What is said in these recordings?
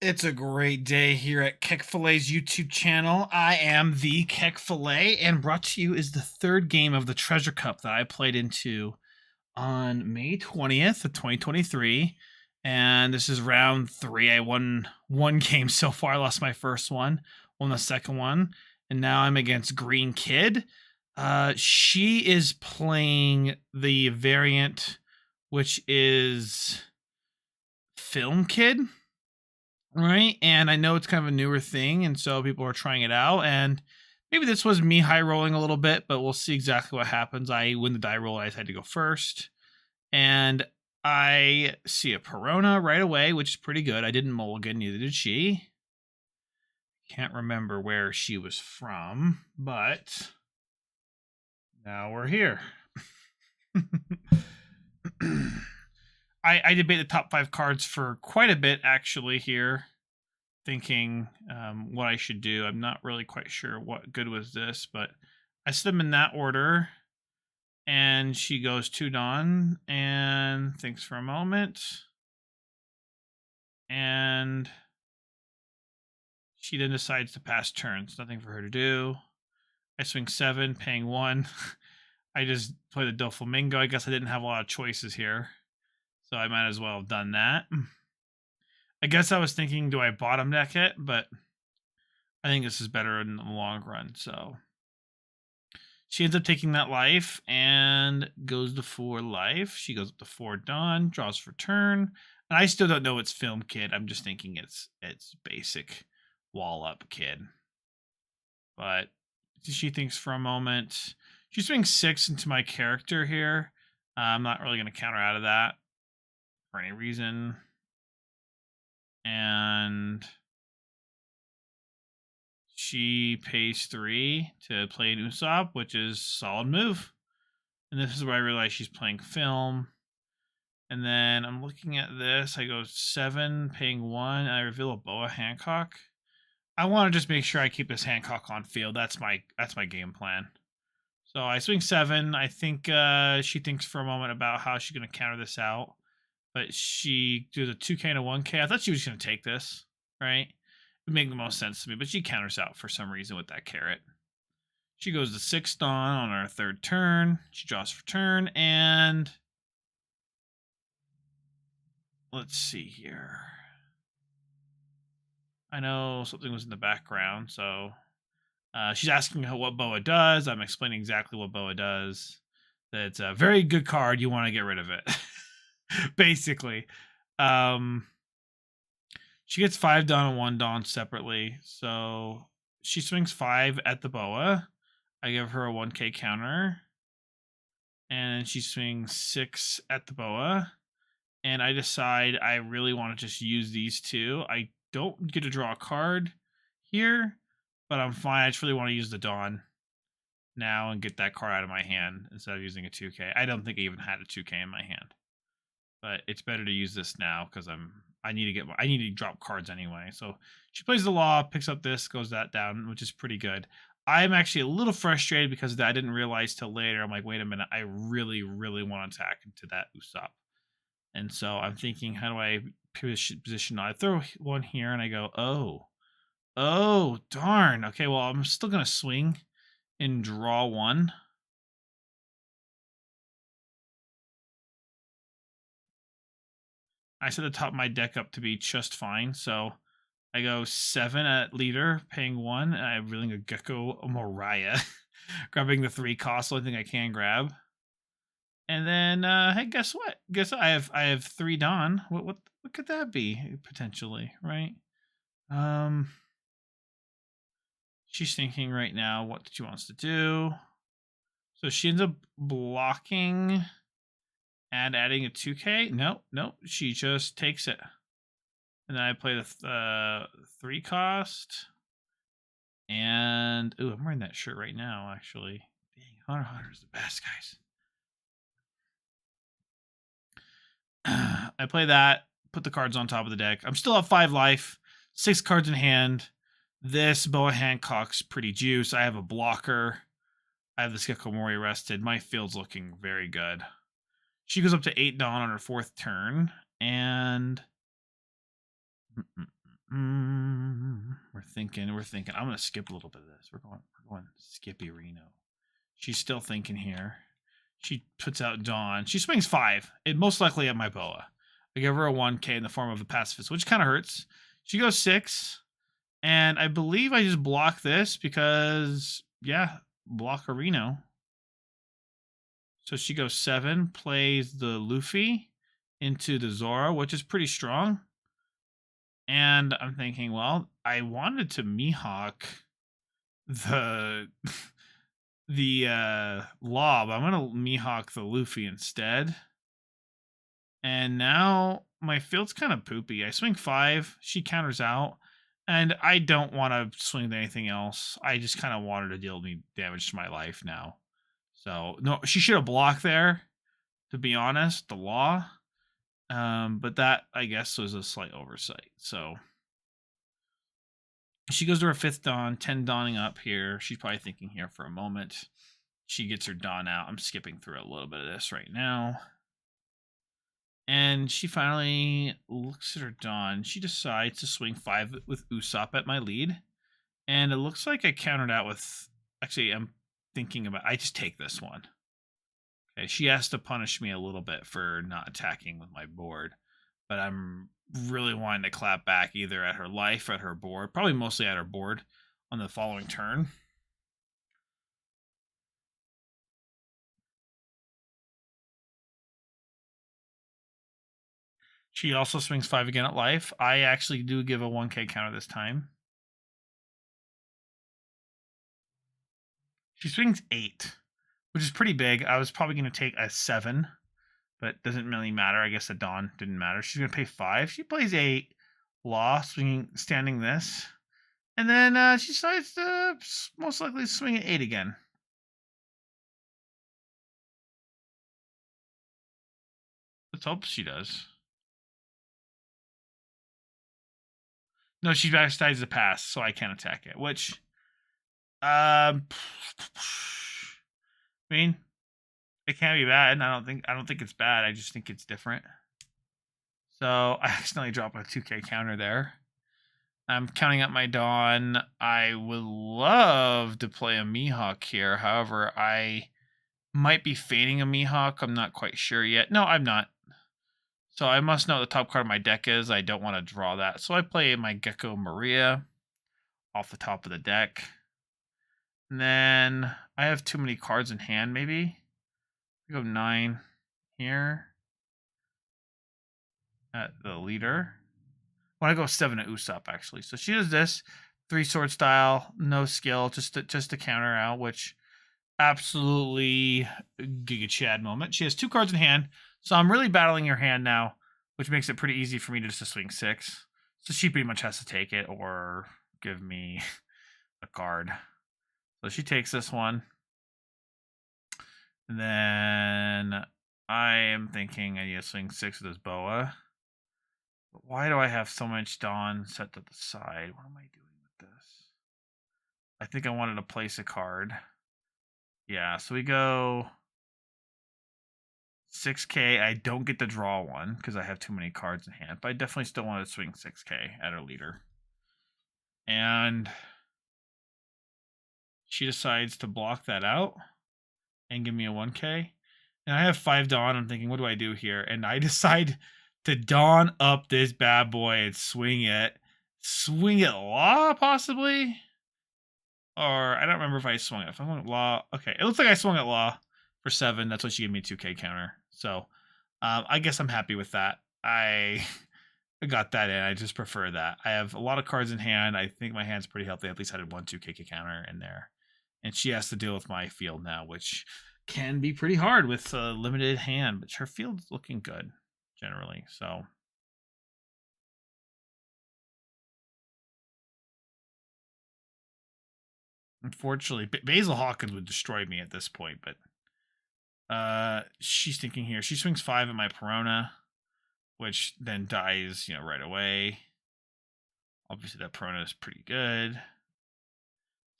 It's a great day here at KEKFILA's YouTube channel. I am the KEKFILA, and brought to you is the third game of the Treasure Cup that I played into on May 20th of 2023. And this is round three. I won one game so far. I lost my first one, won the second one, and now I'm against Green Kid. She is playing the variant, which is Film Kid. Right. And I know it's kind of a newer thing. And so people are trying it out. And maybe this was me high rolling a little bit, but we'll see exactly what happens. I win the die roll. I had to go first. And I see a Perona right away, which is pretty good. I didn't mulligan, neither did she. Can't remember where she was from, but now we're here. I debate the top 5 cards for quite a bit, actually, here, thinking what I should do. I'm not really quite sure what good was this, but I set them in that order. And she goes to Dawn and thinks for a moment. And she then decides to pass turns. Nothing for her to do. I swing 7, paying 1. I just play the Doflamingo. I guess I didn't have a lot of choices here, so I might as well have done that. I guess I was thinking, do I bottom deck it? But I think this is better in the long run. So she ends up taking that life and goes to 4 life. She goes up to 4 Dawn, draws for turn. And I still don't know it's Film Kid. I'm just thinking it's basic wall up kid. But she thinks for a moment. She swings 6 into my character here. I'm not really going to counter out of that for any reason. And she pays 3 to play an Usopp, which is solid move. And this is where I realize she's playing film. And then I'm looking at this. I go 7, paying 1, and I reveal a Boa Hancock. I want to just make sure I keep this Hancock on field. That's my game plan. So I swing 7. I think she thinks for a moment about how she's going to counter this out. But she does a 2K and a 1K. I thought she was going to take this, right? It would make the most sense to me. But she counters out for some reason with that carrot. She goes to 6 Dawn on her 3rd turn. She draws for turn. And let's see here. I know something was in the background, so she's asking her what Boa does. I'm explaining exactly what Boa does. That it's a very good card. You want to get rid of it, basically. She gets 5 Dawn and 1 Dawn separately, so she swings 5 at the Boa. I give her a 1K counter, and she swings 6 at the Boa. And I decide I really want to just use these 2. I don't get to draw a card here, but I'm fine. I just really want to use the Dawn now and get that card out of my hand instead of using a 2K. I don't think I even had a 2K in my hand, but it's better to use this now because I need to drop cards anyway. So she plays the Law, picks up this, goes that down, which is pretty good. I'm actually a little frustrated because I didn't realize till later. I'm like, wait a minute, I really, really want to attack into that Usopp. And so I'm thinking, how do I position? I throw 1 here and I go, oh, darn. Okay, well, I'm still going to swing and draw 1. I set the top of my deck up to be just fine. So I go 7 at leader, paying 1. And I'm reeling a Gecko Moriah, grabbing the 3 cost, the only thing I can grab. And then, hey, guess what? I have 3 Dawn. What could that be potentially, right? She's thinking right now what she wants to do. So she ends up blocking and adding a 2K. No, she just takes it. And then I play the 3 cost. And I'm wearing that shirt right now, actually. Dang, Hunter x Hunter is the best, guys. I play that, put the cards on top of the deck. I'm still at 5 life, 6 cards in hand. This Boa Hancock's pretty juice. I have a blocker. I have the Skikomori rested. My field's looking very good. She goes up to 8 Dawn on her 4th turn, and We're thinking. I'm gonna skip a little bit of this. We're going Skippy Reno. She's still thinking here. She puts out Dawn. She swings 5. It most likely at my boa. I give her a 1K in the form of a pacifist, which kind of hurts. She goes 6, and I believe I just block this because block a Reno. So she goes 7, plays the Luffy into the Zora, which is pretty strong. And I'm thinking, well, I wanted to Mihawk the Law, but I'm gonna Mihawk the Luffy instead. And now my field's kind of poopy. I swing 5, she counters out, and I don't want to swing anything else. I just kind of wanted to deal me damage to my life now. So no, she should have blocked there, to be honest, the Law. But that, I guess, was a slight oversight. So she goes to her 5th Dawn, 10 dawning up here. She's probably thinking here for a moment. She gets her Dawn out. I'm skipping through a little bit of this right now. And she finally looks at her Dawn. She decides to swing 5 with Usopp at my lead. And it looks like I countered out with... Actually, I'm thinking about... I just take this one. Okay, she has to punish me a little bit for not attacking with my board. But I'm really wanting to clap back either at her life or at her board. Probably mostly at her board on the following turn. She also swings 5 again at life. I actually do give a 1K counter this time. She swings 8, which is pretty big. I was probably going to take a 7, but it doesn't really matter. I guess the Dawn didn't matter. She's going to pay 5. She plays 8. Law, standing this. And then she decides to most likely swing at 8 again. Let's hope she does. No, she decides to pass, so I can't attack it. Which, I mean, it can't be bad. I don't think it's bad. I just think it's different. So I accidentally dropped a 2K counter there. I'm counting up my Dawn. I would love to play a Mihawk here. However, I might be fading a Mihawk. I'm not quite sure yet. No, I'm not. So I must know what the top card of my deck is. I don't want to draw that. So I play my Gecko Maria off the top of the deck. And then I have too many cards in hand, maybe. I go 9 here at the leader. I want to go 7 at Usopp, actually. So she does this. 3 sword style, no skill, just to counter out, which absolutely Giga Chad moment. She has 2 cards in hand. So I'm really battling her hand now, which makes it pretty easy for me to just swing 6. So she pretty much has to take it or give me a card. So she takes this one. And then I am thinking I need to swing 6 with this boa. But why do I have so much Dawn set to the side? What am I doing with this? I think I wanted to place a card. Yeah, so we go 6K. I don't get to draw one because I have too many cards in hand, but I definitely still want to swing 6K at our leader. And she decides to block that out and give me a 1K. And I have 5 Dawn. I'm thinking, what do I do here? And I decide to Dawn up this bad boy and swing it. Swing it Law, possibly? Or I don't remember if I swung it. If I swung it Law, okay. It looks like I swung it Law for 7. That's what she gave me a 2K counter. So I guess I'm happy with that. I got that in. I just prefer that. I have a lot of cards in hand. I think my hand's pretty healthy. At least I had 1 2K counter in there. And she has to deal with my field now, which can be pretty hard with a limited hand. But her field's looking good, generally. So unfortunately, Basil Hawkins would destroy me at this point, but she's thinking here. She swings 5 at my Perona, which then dies, right away. Obviously, that Perona is pretty good.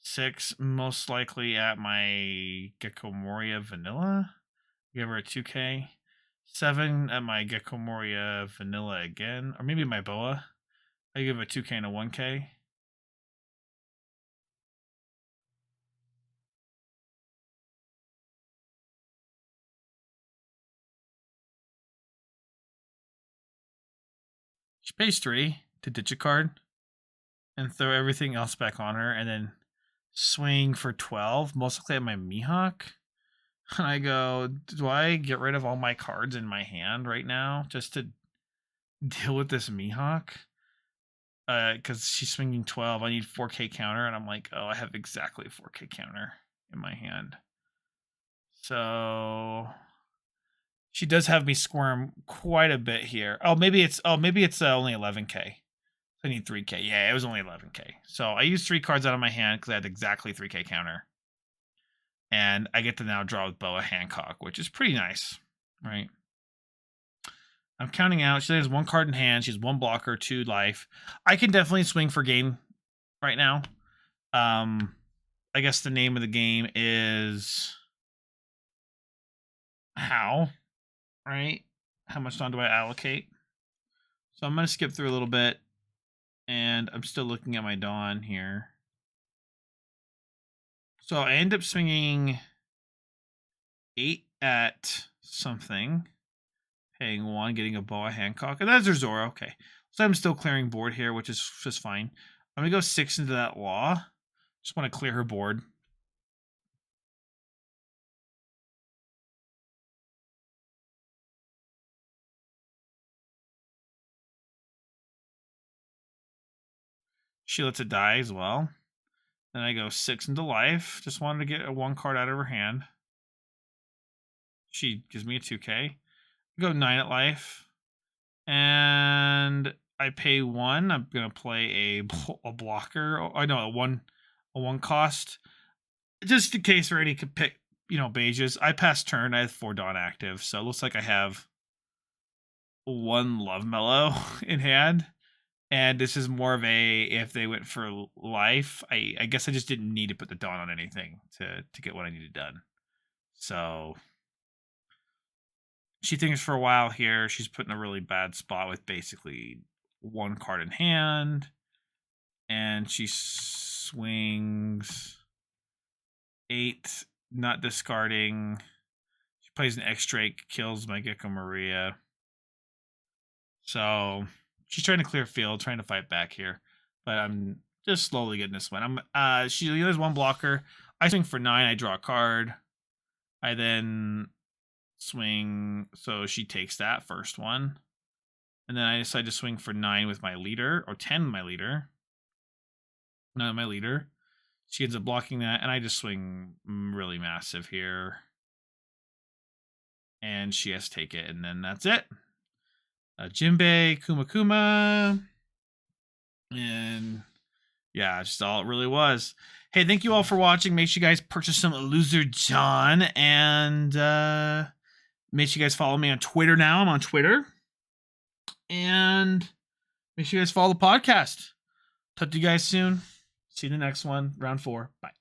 6, most likely at my Gecko Moria Vanilla. Give her a 2K. 7 at my Gecko Moria Vanilla again, or maybe my Boa. I give a 2K and a 1K. She pays 3 to ditch a card and throw everything else back on her, and then swing for 12, most likely at my Mihawk. And I go, do I get rid of all my cards in my hand right now just to deal with this Mihawk? Because she's swinging 12. I need 4K counter, and I'm like, oh, I have exactly 4K counter in my hand. So she does have me squirm quite a bit here. Maybe it's only 11K. I need 3K. Yeah, it was only 11K. So I used 3 cards out of my hand because I had exactly 3K counter. And I get to now draw with Boa Hancock, which is pretty nice, right? I'm counting out. She has 1 card in hand. She has 1 blocker, 2 life. I can definitely swing for game right now. I guess the name of the game is how, right? How much time do I allocate? So I'm going to skip through a little bit. And I'm still looking at my Dawn here. So I end up swinging 8 at something. Paying 1, getting a Boa Hancock. And that's her Zora. Okay. So I'm still clearing board here, which is just fine. I'm going to go 6 into that Law. Just want to clear her board. She lets it die as well. Then I go 6 into life. Just wanted to get a 1 card out of her hand. She gives me a 2K. I go 9 at life. And I pay 1. I'm going to play a blocker. I know a 1 cost. Just in case Randy could pick, beiges. I pass turn. I have 4 Dawn active. So it looks like I have 1 Love Mellow in hand. And this is more of if they went for life, I guess I just didn't need to put the Dawn on anything to get what I needed done. So she thinks for a while here. She's put in a really bad spot with basically 1 card in hand. And she swings 8, not discarding. She plays an X-Drake, kills my Gecko Maria. So she's trying to clear field, trying to fight back here. But I'm just slowly getting this one. She has 1 blocker. I swing for 9, I draw a card. I then swing, so she takes that first one. And then I decide to swing for 9 with my leader, or 10 with my leader. 9 with my leader. She ends up blocking that, and I just swing really massive here. And she has to take it, and then that's it. Jinbei, Kuma. And yeah, just all it really was. Hey, thank you all for watching. Make sure you guys purchase some Loser John. And make sure you guys follow me on Twitter now. I'm on Twitter. And make sure you guys follow the podcast. Talk to you guys soon. See you in the next one. Round 4. Bye.